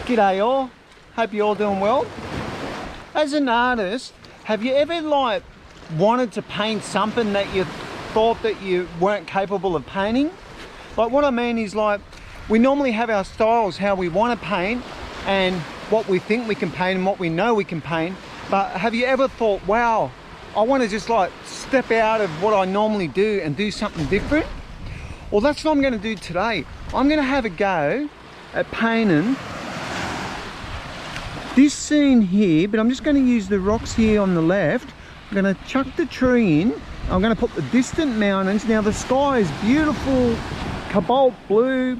G'day all, hope you're all doing well. As an artist, have you ever like wanted to paint something that you thought that you weren't capable of painting? Like what I mean is, like, we normally have our styles, how we want to paint and what we think we can paint and what we know we can paint, but have you ever thought, wow, I want to just like step out of what I normally do and do something different? Well, that's what I'm going to do today. I'm going to have a go at painting this scene here, but I'm just going to use the rocks here on the left. I'm going to chuck the tree in. I'm going to put the distant mountains. Now the sky is beautiful, cobalt blue.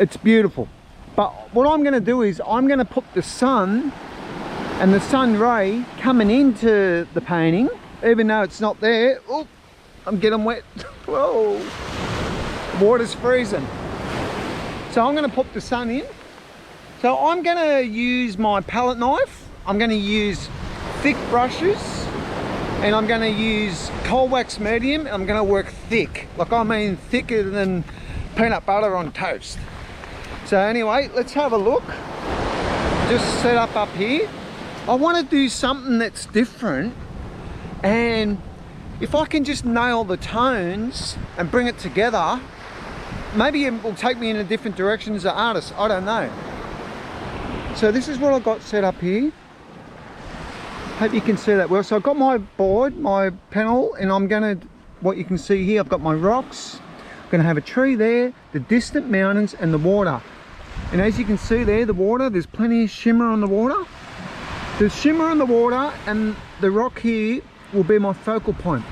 It's beautiful. But what I'm going to do is I'm going to put the sun and the sun ray coming into the painting, even though it's not there. Oh, I'm getting wet. Whoa, the water's freezing. So I'm going to put the sun in. So I'm going to use my palette knife. I'm going to use thick brushes and I'm going to use cold wax medium. I'm going to work thick, like I mean thicker than peanut butter on toast. So anyway, let's have a look. Just set up here. I want to do something that's different, and if I can just nail the tones and bring it together, maybe it will take me in a different direction as an artist. I don't know. So this is what I got set up here. Hope you can see that well. So I've got my board, my panel, and I'm gonna, what you can see here, I've got my rocks. I'm gonna have a tree there, the distant mountains and the water. And as you can see there, the water, there's plenty of shimmer on the water. The shimmer on the water and the rock here will be my focal point.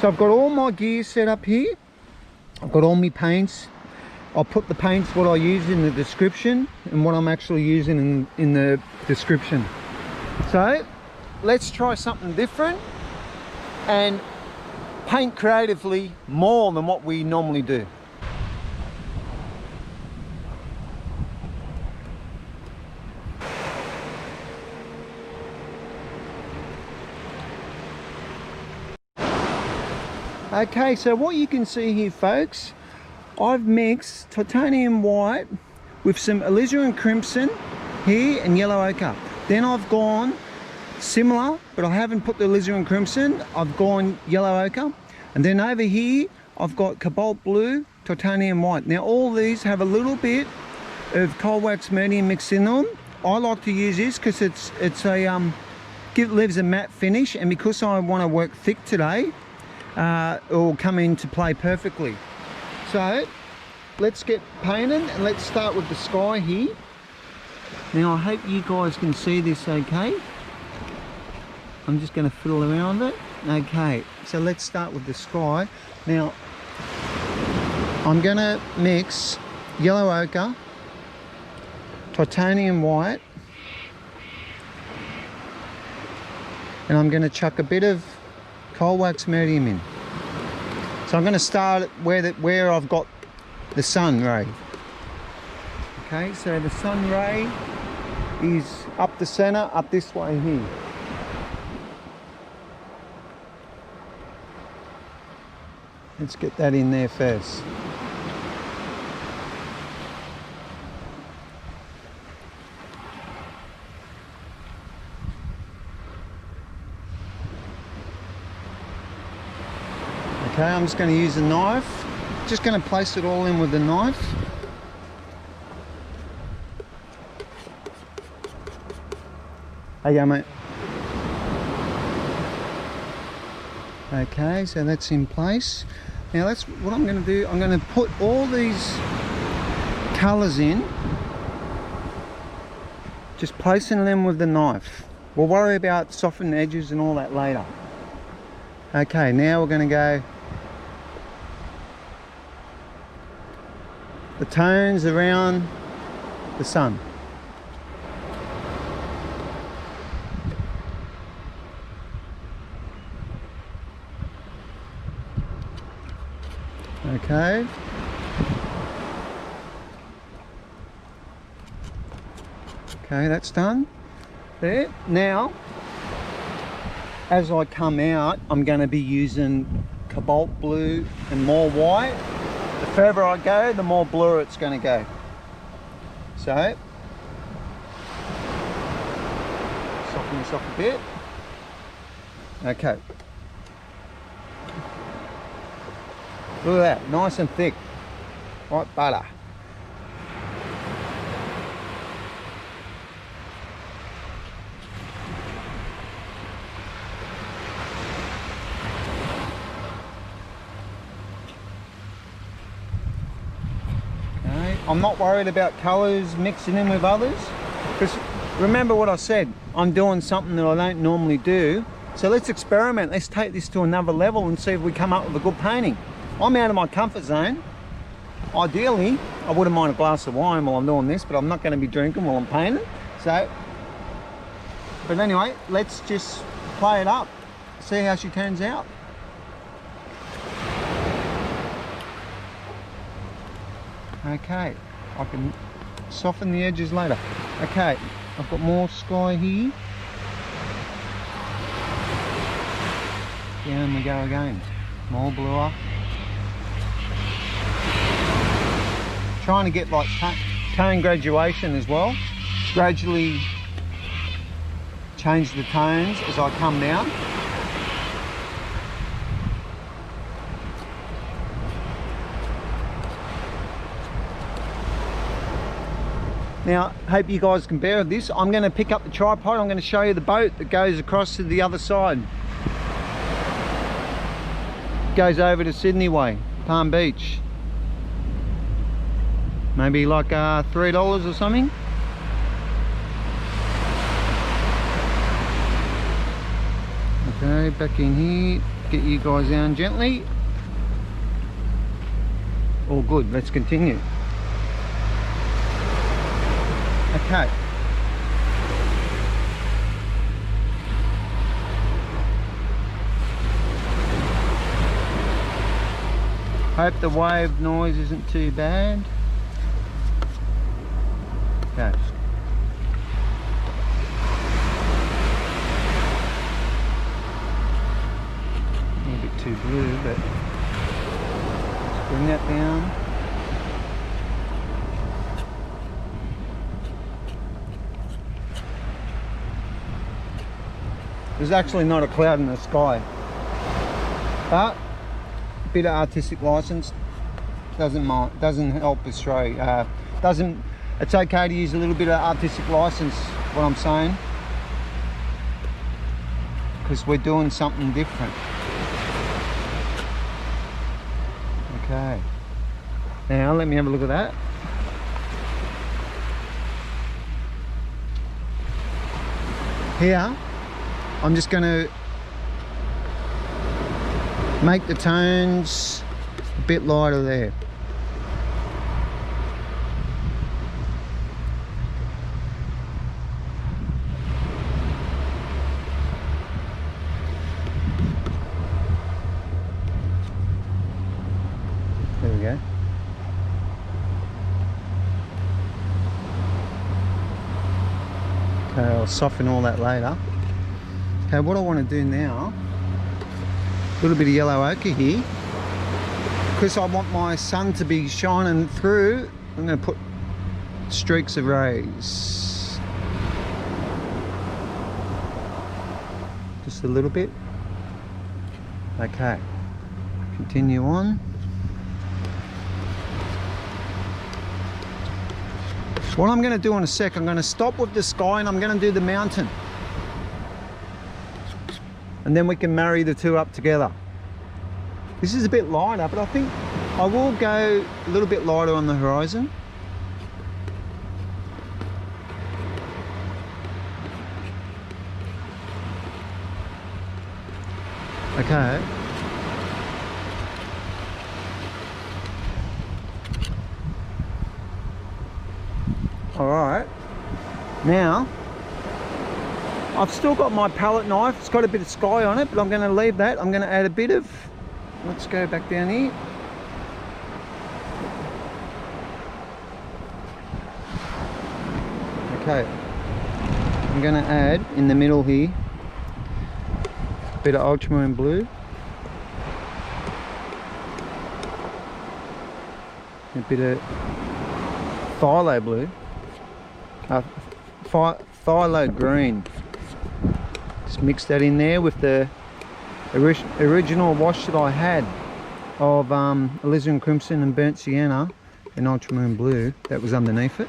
So I've got all my gear set up here. I've got all my paints. I'll put the paints, what I use, in the description and what I'm actually using in the description. So let's try something different and paint creatively more than what we normally do. Okay, so what you can see here, folks, I've mixed titanium white with some alizarin crimson here and yellow ochre. Then I've gone similar, but I haven't put the alizarin crimson. I've gone yellow ochre. And then over here, I've got cobalt blue, titanium white. Now all these have a little bit of cold wax medium mixed in them. I like to use this because it leaves a matte finish, and because I want to work thick today, it will come into play perfectly. So let's get painted and let's start with the sky here. Now I hope you guys can see this okay. I'm just going to fiddle around with it. Okay, so let's start with the sky. Now I'm going to mix yellow ochre, titanium white, and I'm going to chuck a bit of cold wax medium in. So I'm going to start where I've got the sun ray. Okay, so the sun ray is up the center, up this way here. Let's get that in there first. Okay, I'm just going to use a knife. Just going to place it all in with the knife. There you go, mate. Okay, so that's in place. Now that's what I'm going to do. I'm going to put all these colours in, just placing them with the knife. We'll worry about softened edges and all that later. Okay, now we're going to go the tones around the sun. Okay. Okay, that's done. There. Now, as I come out, I'm going to be using cobalt blue and more white. The further I go, the more blue it's going to go. So soften this off a bit. Okay. Look at that, nice and thick, like butter. Okay, I'm not worried about colours mixing in with others, because remember what I said, I'm doing something that I don't normally do. So let's experiment, let's take this to another level and see if we come up with a good painting. I'm out of my comfort zone. Ideally, I wouldn't mind a glass of wine while I'm doing this, but I'm not going to be drinking while I'm painting. So, but anyway, let's just play it up, see how she turns out. Okay, I can soften the edges later. Okay, I've got more sky here. Down we go again, more bluer. Trying to get like tone graduation as well. Gradually change the tones as I come down. Now, hope you guys can bear with this. I'm going to pick up the tripod. I'm going to show you the boat that goes across to the other side. Goes over to Sydney way, Palm Beach. Maybe like $3 or something. Okay, back in here, get you guys down gently. All good, let's continue. Okay. Hope the wave noise isn't too bad. Okay. A bit too blue, but let's bring that down. There's actually not a cloud in the sky, but a bit of artistic license doesn't help astray. It's okay to use a little bit of artistic license, what I'm saying, because we're doing something different. Okay, now let me have a look at that. Here I'm just going to make the tones a bit lighter there. There we go. Okay, I'll soften all that later. Okay, what I want to do now, a little bit of yellow ochre here, because I want my sun to be shining through. I'm going to put streaks of rays, just a little bit. Okay, continue on. What I'm going to do in a sec, I'm going to stop with the sky and I'm going to do the mountain. And then we can marry the two up together. This is a bit lighter, but I think I will go a little bit lighter on the horizon. Okay. All right. Now, I've still got my palette knife. It's got a bit of sky on it, but I'm going to leave that. I'm going to add a bit of, let's go back down here. Okay. I'm going to add in the middle here a bit of ultramarine blue. A bit of phthalo blue. Phthalo green. mix that in there with the original wash that I had of alizarin crimson and burnt sienna and ultramarine blue that was underneath it.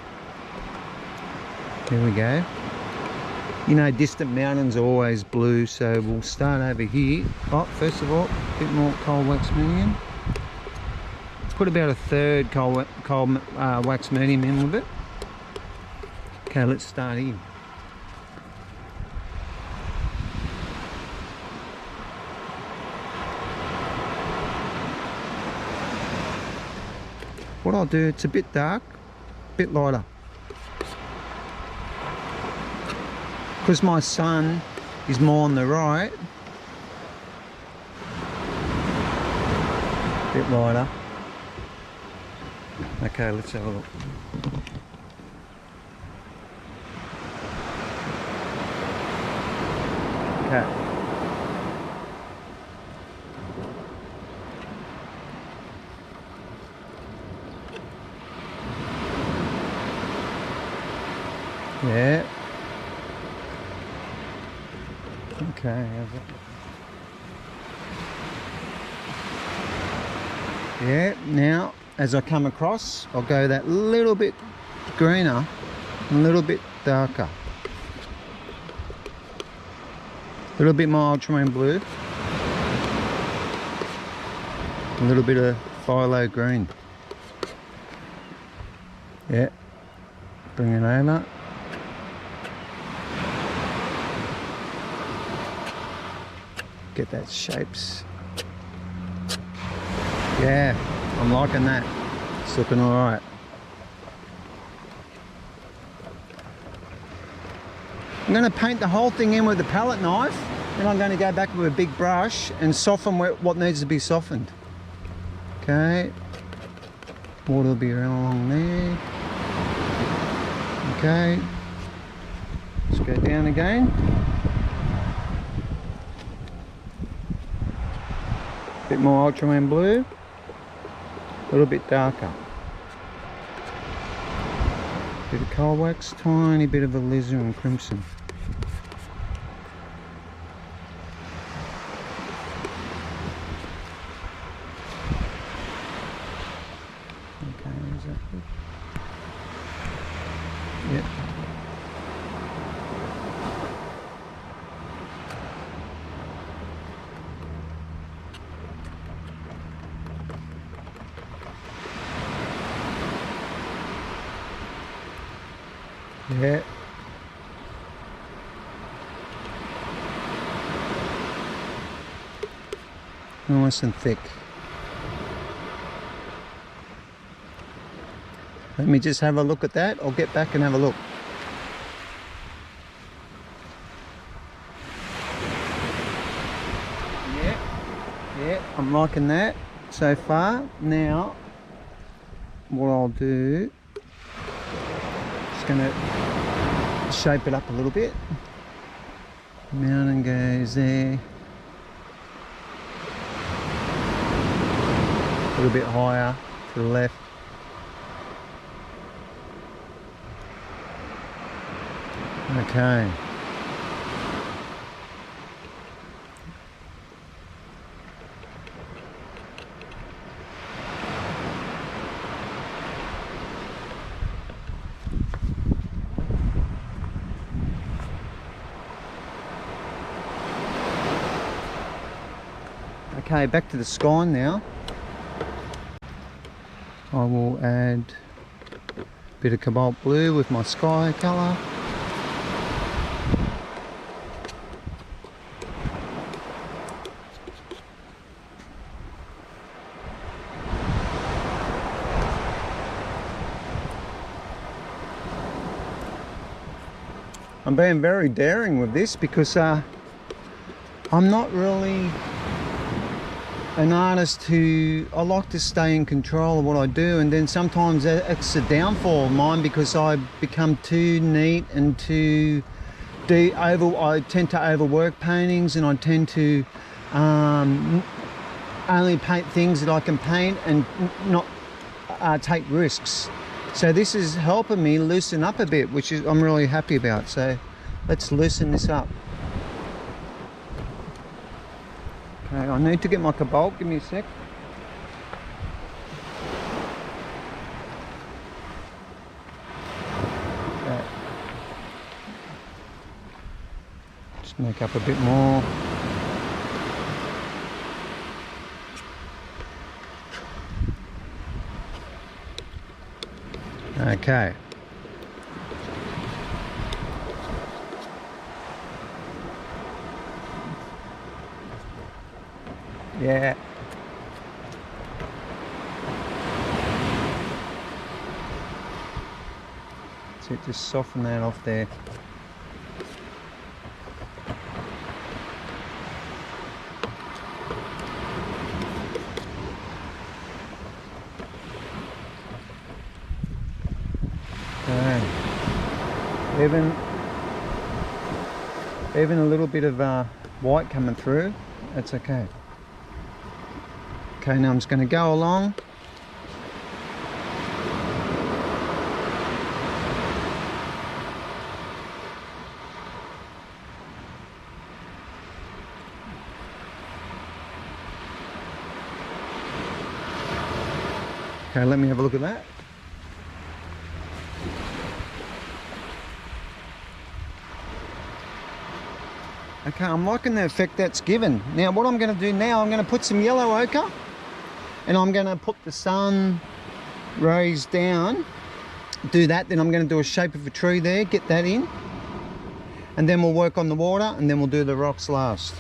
There we go. You know, distant mountains are always blue, so we'll start over here. Oh, first of all, a bit more cold wax medium. Let's put about a third cold wax medium in with it. Okay, let's start here. What I'll do, it's a bit dark, a bit lighter. Because my sun is more on the right, a bit lighter. Okay, let's have a look. Okay. Yeah. Okay. Yeah, now as I come across, I'll go that little bit greener and a little bit darker. A little bit more ultramarine blue. A little bit of phthalo green. Yeah. Bring it over. Get that shapes. Yeah, I'm liking that. It's looking all right. I'm going to paint the whole thing in with the palette knife, and I'm going to go back with a big brush and soften what needs to be softened. Okay, water will be along there. Okay, let's go down again. Bit more ultramarine blue, a little bit darker. Bit of cold wax, tiny bit of alizarin crimson. Okay, is that good? Yep. Yeah. Nice and thick. Let me just have a look at that. I'll get back and have a look. Yeah, I'm liking that so far. Now, what I'll do, just gonna shape it up a little bit. Mountain goes there. A little bit higher to the left. Okay. Okay, back to the sky now. I will add a bit of cobalt blue with my sky colour. I'm being very daring with this because I'm not really an artist who, I like to stay in control of what I do, and then sometimes it's a downfall of mine because I become too neat and too I tend to overwork paintings, and I tend to only paint things that I can paint and not take risks. So this is helping me loosen up a bit, which is I'm really happy about. So let's loosen this up. Okay, I need to get my Cobalt, give me a sec. Okay. Just make up a bit more. Okay. Yeah. That's it, just soften that off there. Okay. Even a little bit of white coming through, that's okay. Okay, now I'm just going to go along. Okay, let me have a look at that. Okay, I'm liking the effect that's given. Now what I'm going to do now, I'm going to put some yellow ochre and I'm going to put the sun rays down. Do that, then I'm going to do a shape of a tree there, get that in. And then we'll work on the water and then we'll do the rocks last.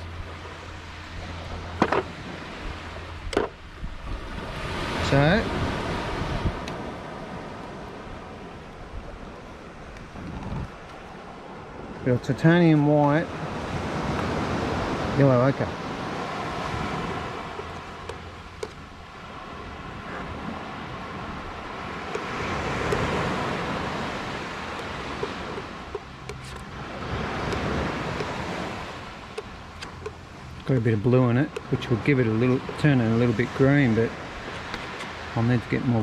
So, bit of titanium white, yellow ochre. Got a bit of blue in it, which will give it a little, turn it a little bit green, but I'll need to get more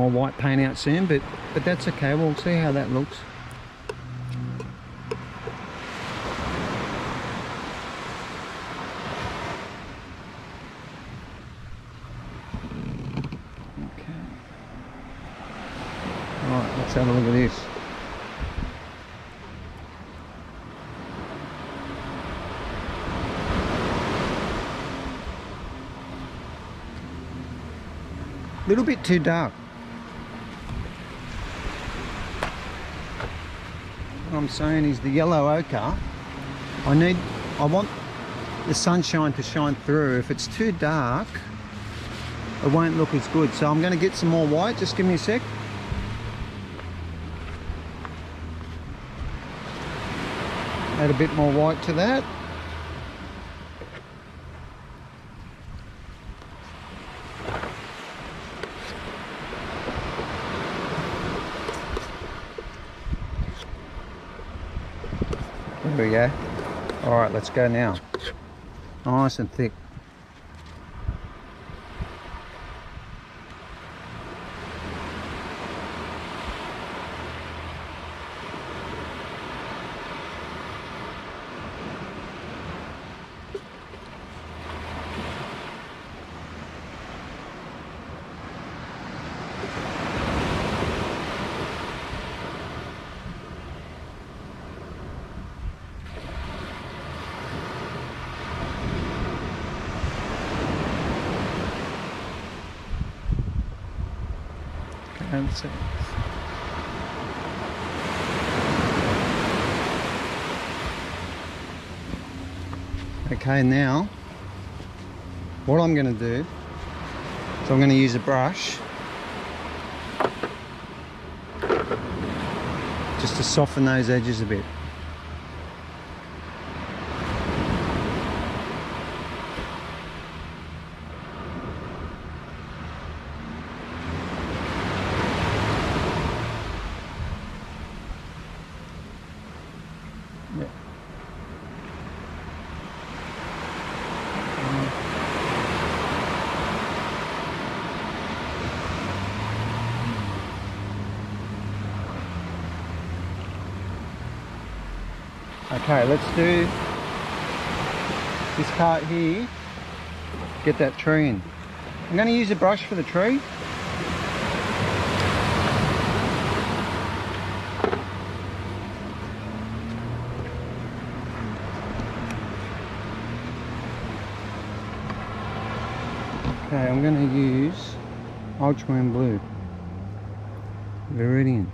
white paint out soon, but that's okay. We'll see how that looks. Okay. Alright, let's have a look at this. A little bit too dark. What I'm saying is the yellow ochre, I want the sunshine to shine through. If it's too dark, it won't look as good. So I'm going to get some more white. Just give me a sec. Add a bit more white to that. There we go. All right, let's go now. Nice and thick. That's it. Okay, now what I'm going to do is I'm going to use a brush just to soften those edges a bit. Okay, let's do this part here. get that tree in. I'm going to use a brush for the tree. Okay, I'm going to use Ultramarine blue, Viridian.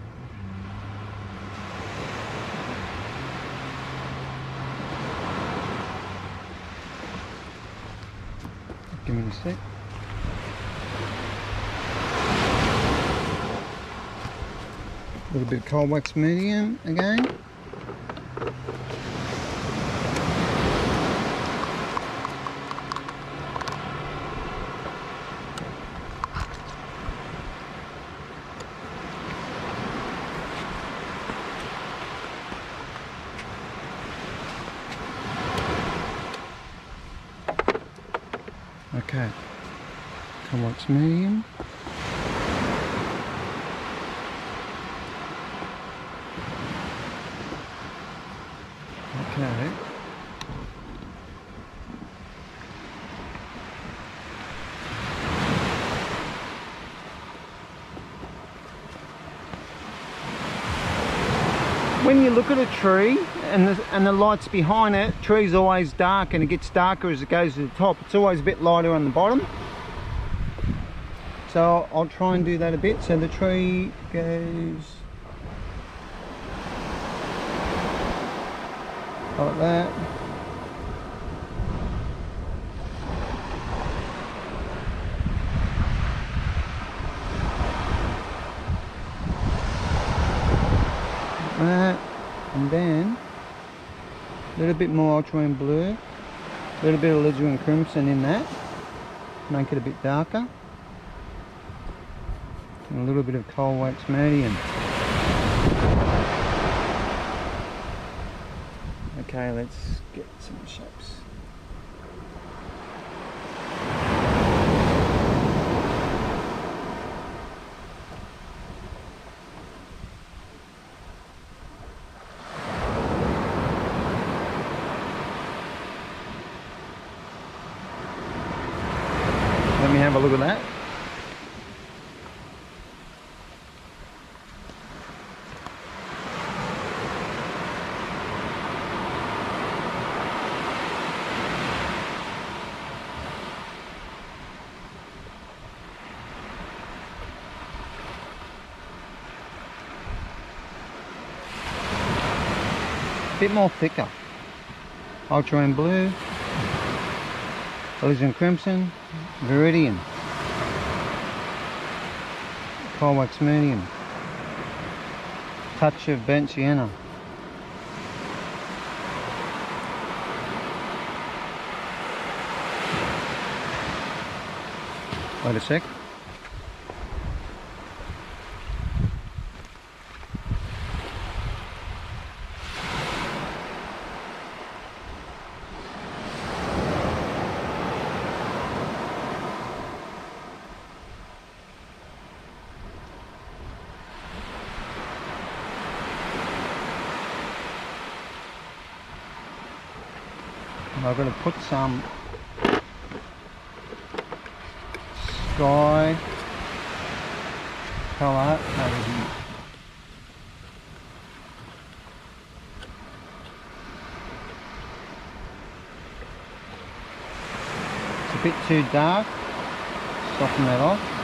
Give me a sec. A little bit of cold wax medium again. Okay, cold wax medium. Okay. When you look at a tree and the light's behind it, tree's always dark and it gets darker as it goes to the top. It's always a bit lighter on the bottom. So I'll try and do that a bit. So the tree goes like that. And then a little bit more ultramarine blue, a little bit of alizarin crimson in that, make it a bit darker, and a little bit of cold wax medium. Okay, let's get some shapes. Let me have a look at that. Bit more thicker. Ultramarine blue, alizarin crimson, Viridian, cold wax medium, touch of burnt sienna. Wait a sec. I'm going to put some sky colour over here. It's a bit too dark, soften that off.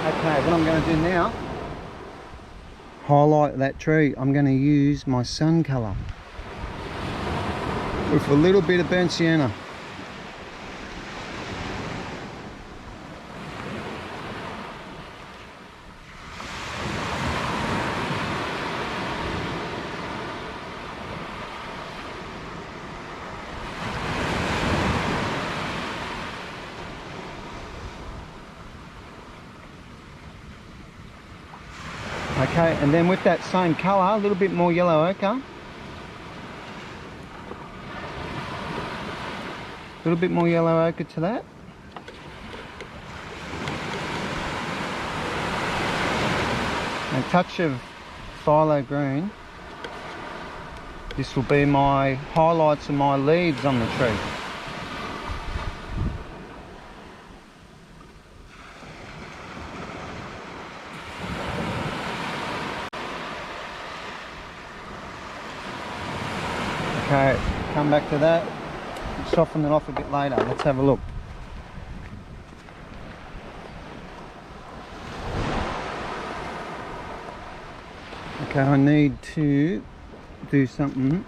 Okay, what I'm going to do now, highlight that tree. I'm going to use my sun colour with a little bit of burnt sienna. Okay, and then with that same colour, a little bit more yellow ochre. A little bit more yellow ochre to that. A touch of phthalo green. This will be my highlights of my leaves on the tree. Okay, come back to that, soften it off a bit later. Let's have a look. Okay, I need to do something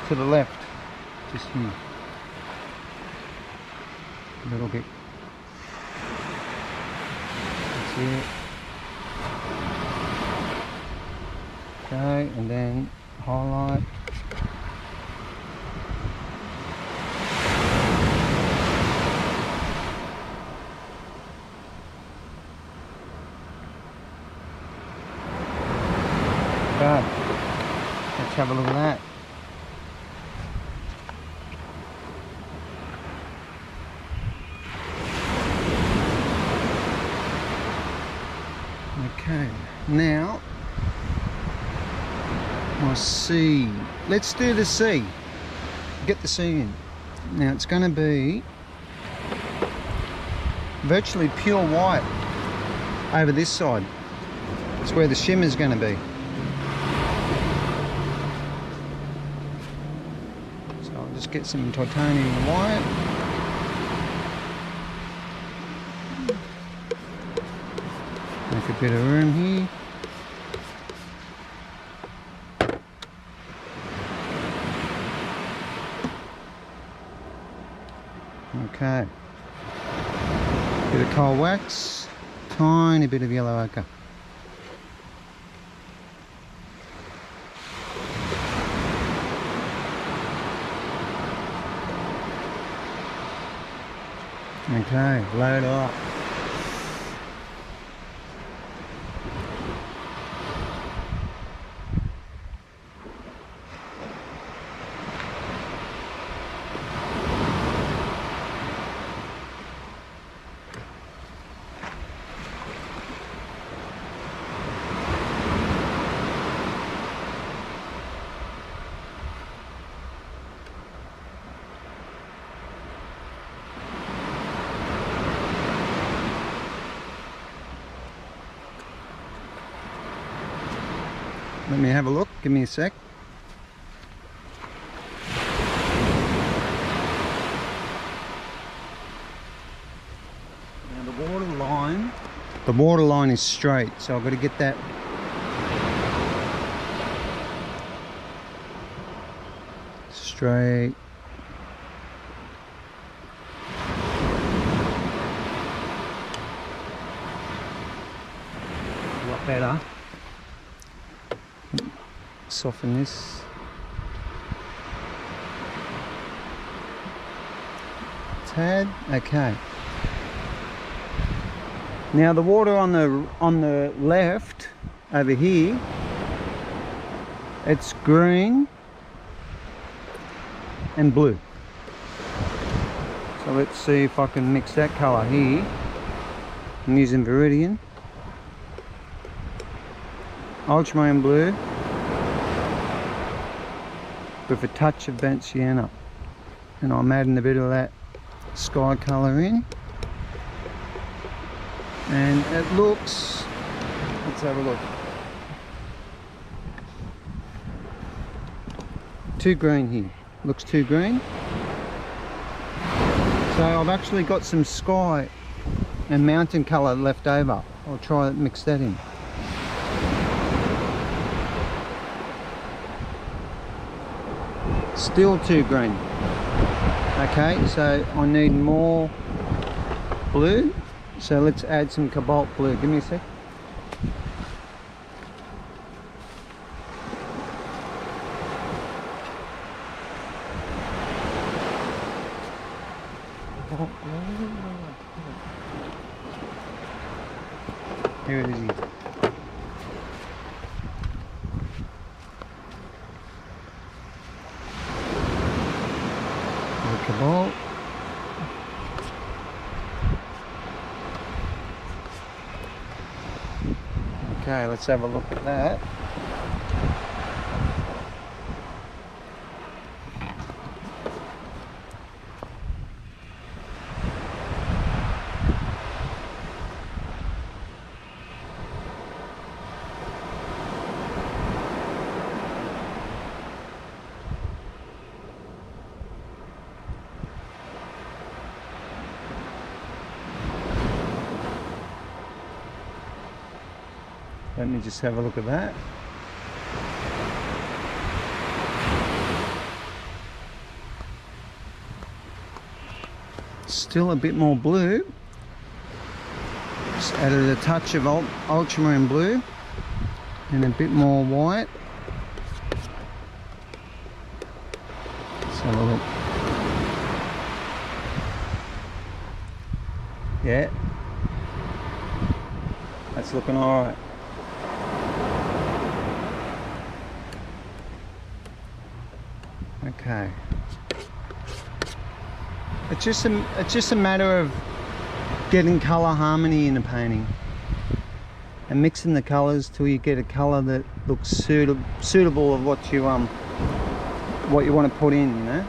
to the left, just here, a little bit. That's it. Okay, and then highlight. Okay, let's have a look at that. Okay, now my C. Let's do the C. Get the C in. Now it's going to be virtually pure white over this side. It's where the shimmer is going to be. So I'll just get some titanium white. Make a bit of room here. Okay, bit of coal wax, tiny bit of yellow ochre. Okay, load up. Let me have a look, give me a sec. Now the water line is straight, so I've got to get that straight. A lot better. Soften this. Tad. Okay. Now the water on the left over here, it's green and blue. So let's see if I can mix that colour here. I'm using Viridian, Ultramarine blue with a touch of burnt sienna, and I'm adding a bit of that sky colour in, and it looks, let's have a look, too green here, looks too green. So I've actually got some sky and mountain colour left over. I'll try to mix that in. Still too green. Okay, so I need more blue, so let's add some cobalt blue. Give me a sec. Here it is. Okay, let's have a look at that. Let me just have a look at that. Still a bit more blue. Just added a touch of ultramarine blue and a bit more white. Let's have a look. Yeah, that's looking all right. Okay. It's just a matter of getting colour harmony in a painting and mixing the colours till you get a colour that looks suitable of what you want to put in, you know.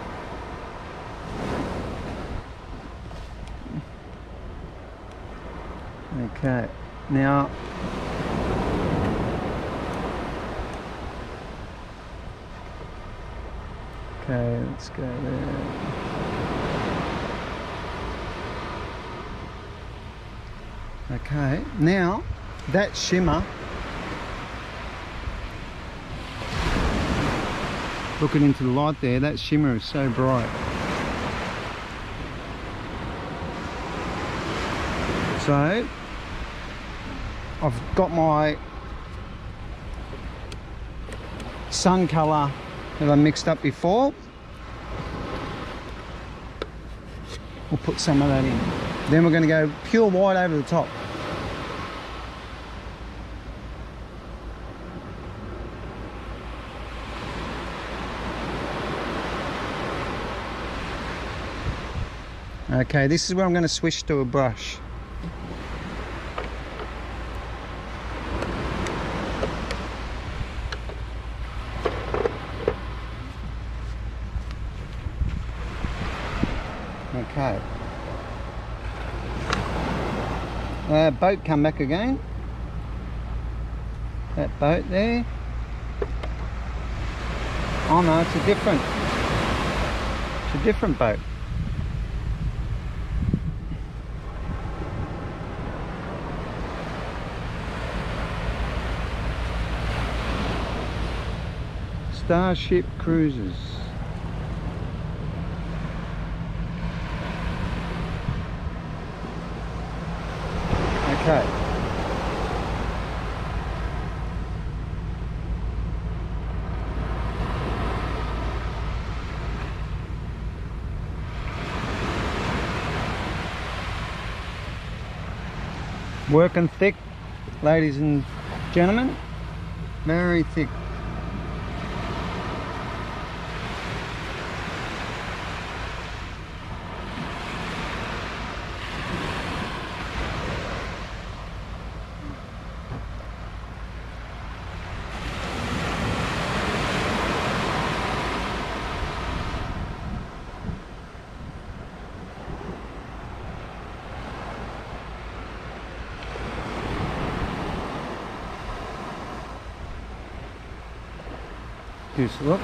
Okay, now okay, let's go there. Okay, now that shimmer, looking into the light there, that shimmer is so bright. So I've got my sun colour that I mixed up before. We'll put some of that in. Then we're going to go pure white over the top. Okay, this is where I'm going to switch to a brush. Okay. Boat come back again. That boat there. Oh no, it's a different boat. Starship Cruises. Okay. Working thick, ladies and gentlemen. Very thick. Just look.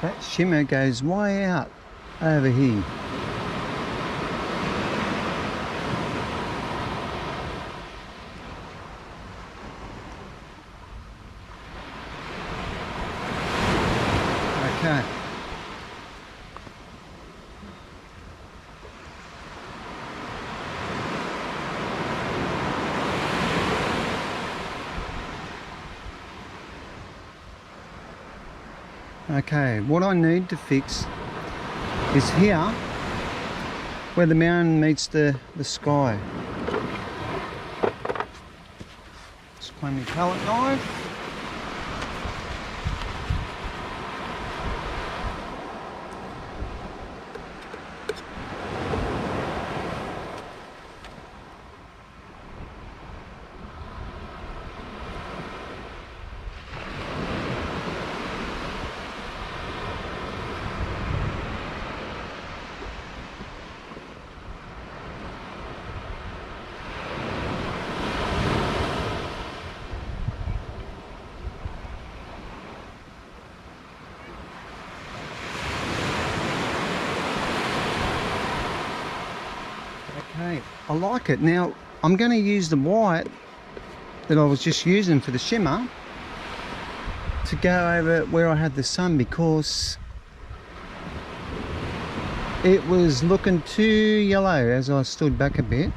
That shimmer goes way out over here. Okay. Okay, what I need to fix is here where the mountain meets the sky. Just clean my palette knife. Okay, I like it. Now I'm going to use the white that I was just using for the shimmer to go over where I had the sun, because it was looking too yellow as I stood back a bit.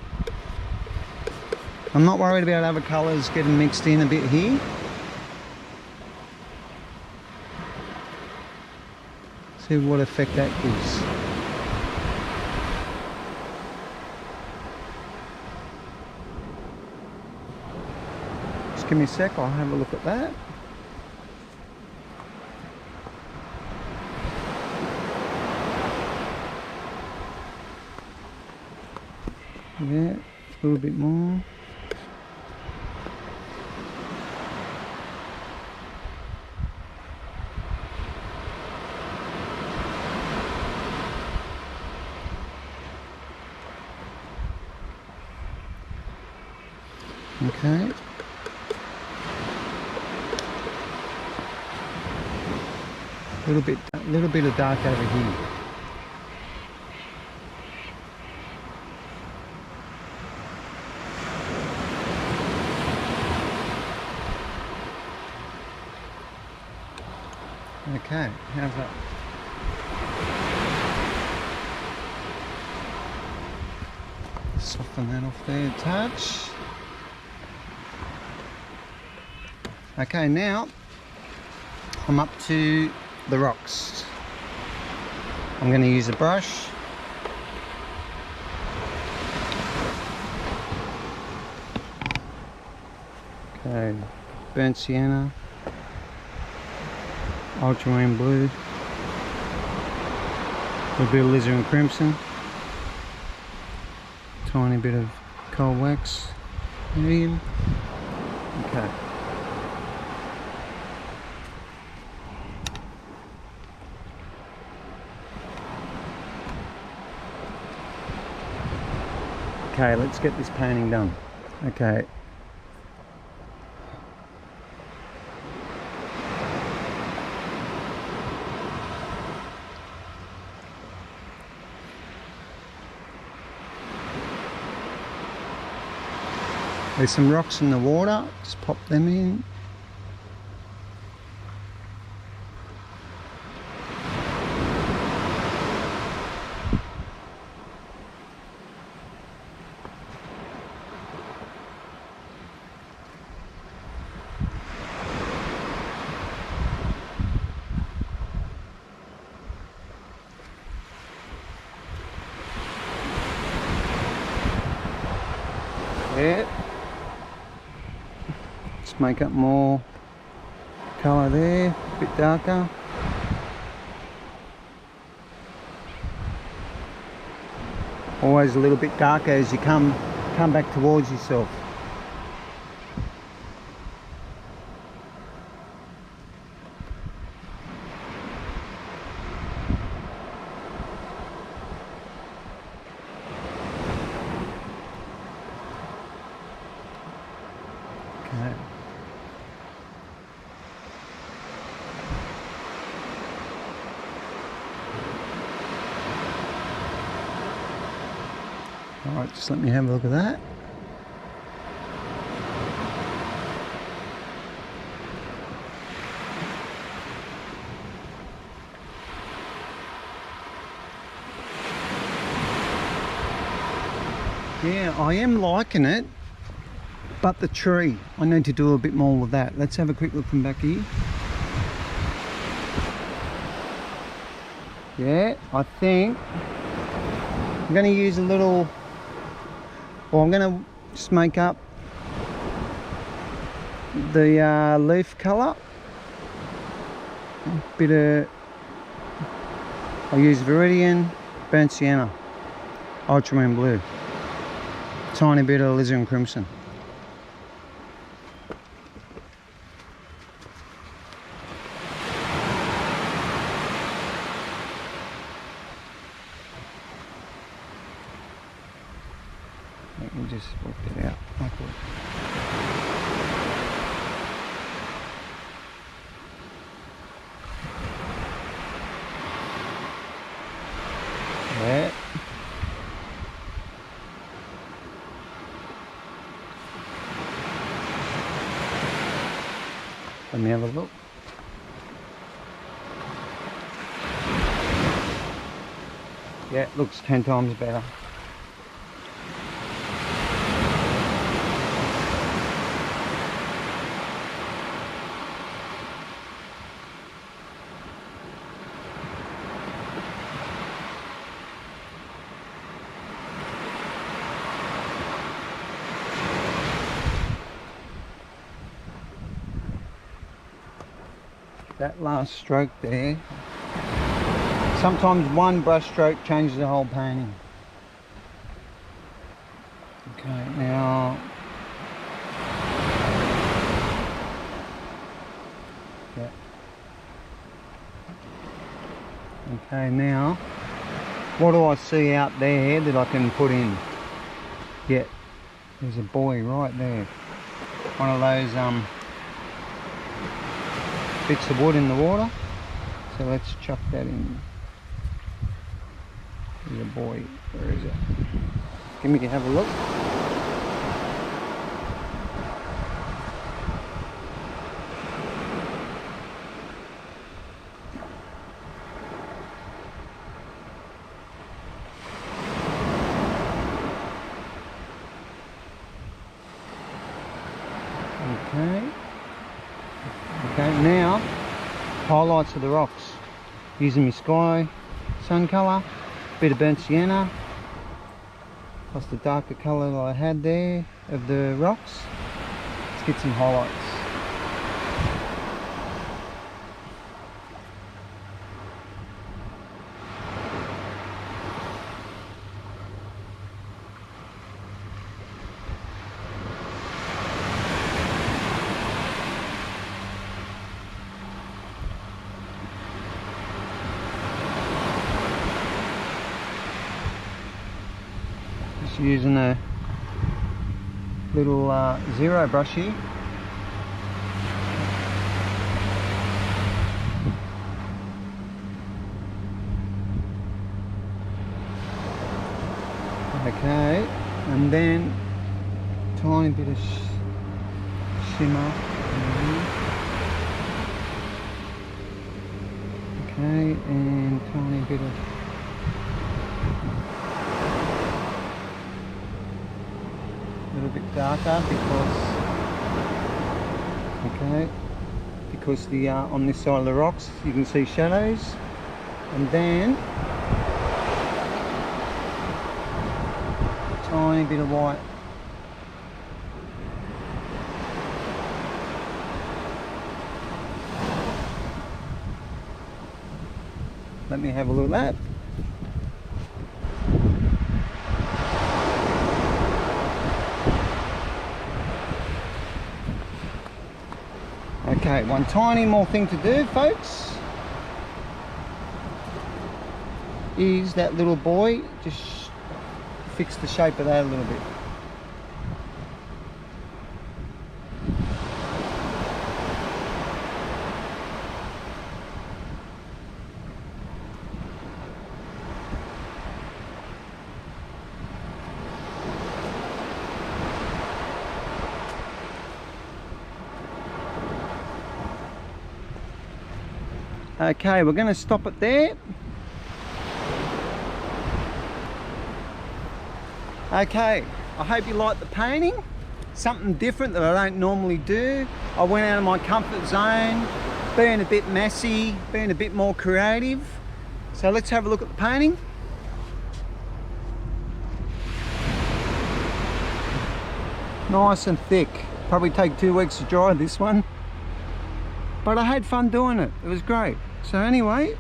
I'm not worried about other colours getting mixed in a bit here. See what effect that gives. Just give me a sec, I'll have a look at that. Yeah, a little bit more. Okay. A little bit of dark over here. Okay, how's that? Soften that off there a touch. Okay, now I'm up to the rocks. I'm going to use a brush. Okay, burnt sienna, ultramarine blue, a bit of alizarin crimson, tiny bit of cold wax, medium. Okay. Okay, let's get this painting done. Okay. There's some rocks in the water, just pop them in. Yeah. Let's make up more colour there, a bit darker. Always a little bit darker as you come back towards yourself. Alright, just let me have a look at that. Yeah, I am liking it, but the tree, I need to do a bit more with that. Let's have a quick look from back here. Yeah, I think I'm going to use a little, well, I'm going to just make up the leaf colour. Bit of, I'll use Viridian, burnt sienna, Ultramarine blue, tiny bit of Alizarin crimson. Let me just work it out. Yeah. Let me have a look. Yeah, it looks 10 times better. That last stroke there, sometimes one brush stroke changes the whole painting. Okay, now yeah. Okay, now what do I see out there that I can put in? Yeah, there's a buoy right there. One of those bits of wood in the water, so let's chuck that in. There's a buoy. Where is it? Give me to have a look. Okay. Okay, now highlights of the rocks. Using my sky sun colour, bit of burnt sienna, plus the darker colour that I had there of the rocks. Let's get some highlights. Using a little zero brush here. Okay, and then tiny bit of shimmer. Okay, and tiny bit of a little bit darker because the on this side of the rocks you can see shadows, and then a tiny bit of white. Let me have a look at that. Okay, one tiny more thing to do, folks, is that little buoy. Just fix the shape of that a little bit. Okay, we're going to stop it there. Okay, I hope you like the painting. Something different that I don't normally do. I went out of my comfort zone, being a bit messy, being a bit more creative. So let's have a look at the painting. Nice and thick. Probably take 2 weeks to dry this one. But I had fun doing it. It was great. So anyway,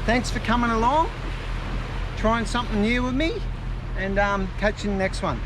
thanks for coming along, trying something new with me, and catch you in the next one.